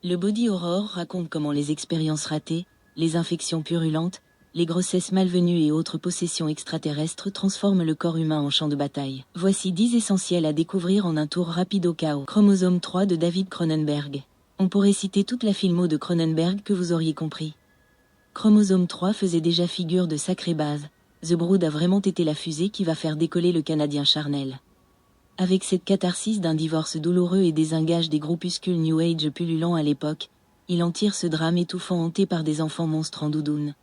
Le body horror raconte comment les expériences ratées, les infections purulentes, les grossesses malvenues et autres possessions extraterrestres transforment le corps humain en champ de bataille. Voici 10 essentiels à découvrir en un tour rapide au chaos. Chromosome 3 de David Cronenberg. On pourrait citer toute la filmo de Cronenberg que vous auriez compris. Chromosome 3 faisait déjà figure de sacrée base. The Brood a vraiment été la fusée qui va faire décoller le Canadien charnel. Avec cette catharsis d'un divorce douloureux et désengage des groupuscules New Age pullulants à l'époque, il en tire ce drame étouffant hanté par des enfants monstres en doudoune.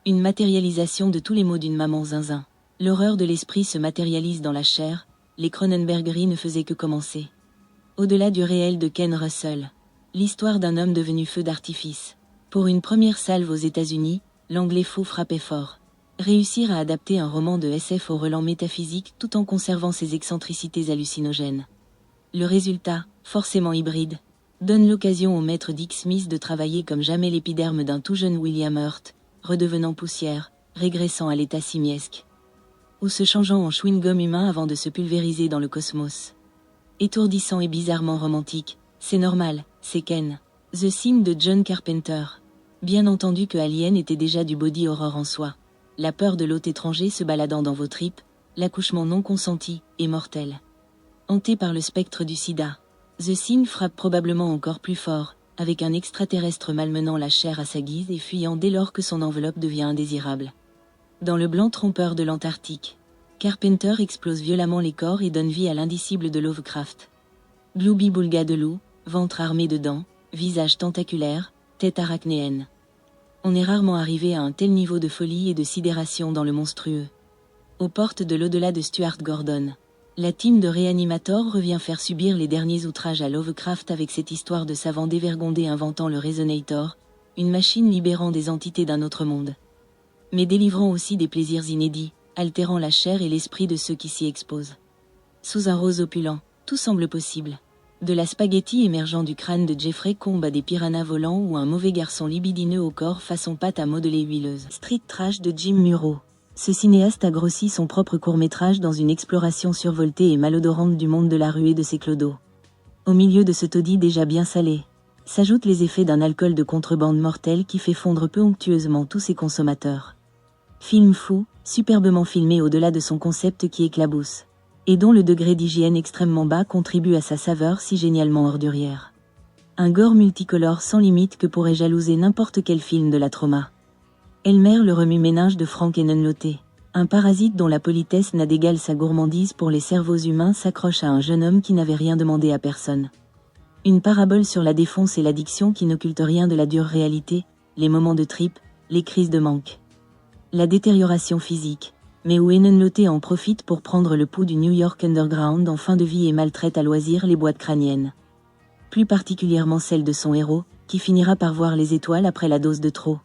Une matérialisation de tous les maux d'une maman zinzin. L'horreur de l'esprit se matérialise dans la chair, les Cronenbergeries ne faisaient que commencer. Au-delà du réel de Ken Russell, l'histoire d'un homme devenu feu d'artifice. Pour une première salve aux États-Unis, l'anglais fou frappait fort. Réussir à adapter un roman de SF au relent métaphysique tout en conservant ses excentricités hallucinogènes. Le résultat, forcément hybride, donne l'occasion au maître Dick Smith de travailler comme jamais l'épiderme d'un tout jeune William Hurt, redevenant poussière, régressant à l'état simiesque. Ou se changeant en chewing-gum humain avant de se pulvériser dans le cosmos. Étourdissant et bizarrement romantique, c'est normal, c'est Ken. The Thing de John Carpenter. Bien entendu que Alien était déjà du body horror en soi. La peur de l'hôte étranger se baladant dans vos tripes, l'accouchement non consenti, est mortel. Hanté par le spectre du sida, The Thing frappe probablement encore plus fort, avec un extraterrestre malmenant la chair à sa guise et fuyant dès lors que son enveloppe devient indésirable. Dans le blanc trompeur de l'Antarctique, Carpenter explose violemment les corps et donne vie à l'indicible de Lovecraft. Glooby Boulga de loup, ventre armé de dents, visage tentaculaire, tête arachnéenne. On est rarement arrivé à un tel niveau de folie et de sidération dans le monstrueux. Aux portes de l'au-delà de Stuart Gordon, la team de Reanimator revient faire subir les derniers outrages à Lovecraft avec cette histoire de savant dévergondé inventant le Resonator, une machine libérant des entités d'un autre monde. Mais délivrant aussi des plaisirs inédits, altérant la chair et l'esprit de ceux qui s'y exposent. Sous un rose opulent, tout semble possible. De la spaghetti émergeant du crâne de Jeffrey Combs à des piranhas volants ou un mauvais garçon libidineux au corps façon pâte à modeler huileuse. Street Trash de Jim Muro. Ce cinéaste a grossi son propre court-métrage dans une exploration survoltée et malodorante du monde de la rue et de ses clodos. Au milieu de ce taudis déjà bien salé, s'ajoutent les effets d'un alcool de contrebande mortel qui fait fondre peu onctueusement tous ses consommateurs. Film fou, superbement filmé au-delà de son concept qui éclabousse, et dont le degré d'hygiène extrêmement bas contribue à sa saveur si génialement ordurière. Un gore multicolore sans limite que pourrait jalouser n'importe quel film de la trauma. Elmer le remue-ménage de Frank Henenlotte, un parasite dont la politesse n'a d'égal sa gourmandise pour les cerveaux humains s'accroche à un jeune homme qui n'avait rien demandé à personne. Une parabole sur la défonce et l'addiction qui n'occulte rien de la dure réalité, les moments de trip, les crises de manque. La détérioration physique, mais où Henenlotte en profite pour prendre le pouls du New York Underground en fin de vie et maltraite à loisir les boîtes crâniennes. Plus particulièrement celle de son héros, qui finira par voir les étoiles après la dose de trop.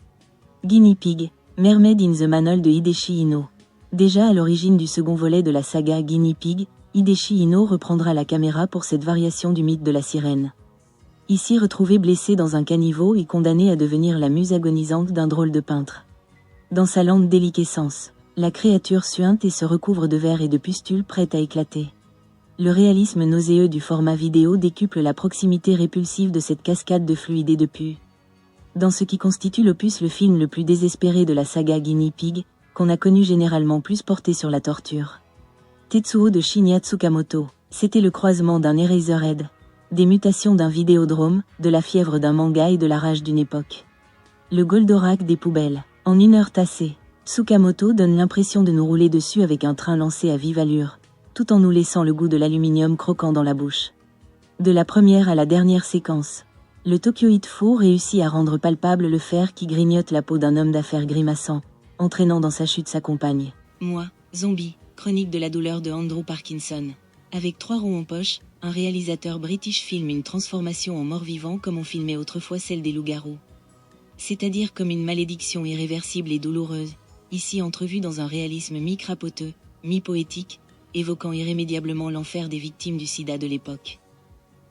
Guinea Pig, Mermaid in the Manhole de Hideshi Inno. Déjà à l'origine du second volet de la saga Guinea Pig, Hideshi Inno reprendra la caméra pour cette variation du mythe de la sirène. Ici retrouvée blessée dans un caniveau et condamnée à devenir la muse agonisante d'un drôle de peintre. Dans sa lente déliquescence, la créature suinte et se recouvre de verre et de pustules prêtes à éclater. Le réalisme nauséeux du format vidéo décuple la proximité répulsive de cette cascade de fluide et de pu. Dans ce qui constitue l'opus le film le plus désespéré de la saga Guinea Pig, qu'on a connu généralement plus porté sur la torture. Tetsuo de Shinya Tsukamoto, c'était le croisement d'un Eraserhead, des mutations d'un Vidéodrome, de la fièvre d'un manga et de la rage d'une époque. Le Goldorak des poubelles, en une heure tassée, Tsukamoto donne l'impression de nous rouler dessus avec un train lancé à vive allure, tout en nous laissant le goût de l'aluminium croquant dans la bouche. De la première à la dernière séquence, le Tokyo Heat Foo réussit à rendre palpable le fer qui grignote la peau d'un homme d'affaires grimaçant, entraînant dans sa chute sa compagne. Moi, Zombie, chronique de la douleur de Andrew Parkinson. Avec 3 ronds en poche, un réalisateur british filme une transformation en mort-vivant comme on filmait autrefois celle des loups-garous. C'est-à-dire comme une malédiction irréversible et douloureuse, ici entrevue dans un réalisme mi-crapoteux, mi-poétique, évoquant irrémédiablement l'enfer des victimes du sida de l'époque.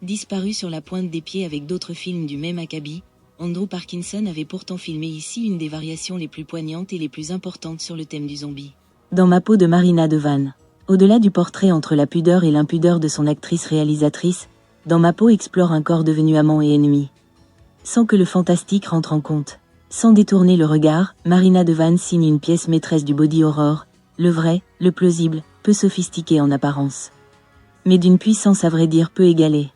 Disparu sur la pointe des pieds avec d'autres films du même acabit, Andrew Parkinson avait pourtant filmé ici une des variations les plus poignantes et les plus importantes sur le thème du zombie. Dans ma peau de Marina Devan, au-delà du portrait entre la pudeur et l'impudeur de son actrice-réalisatrice, Dans ma peau explore un corps devenu amant et ennemi. sans que le fantastique rentre en compte. Sans détourner le regard, Marina DeVane signe une pièce maîtresse du body horror, le vrai, le plausible, peu sophistiqué en apparence. Mais d'une puissance à vrai dire peu égalée.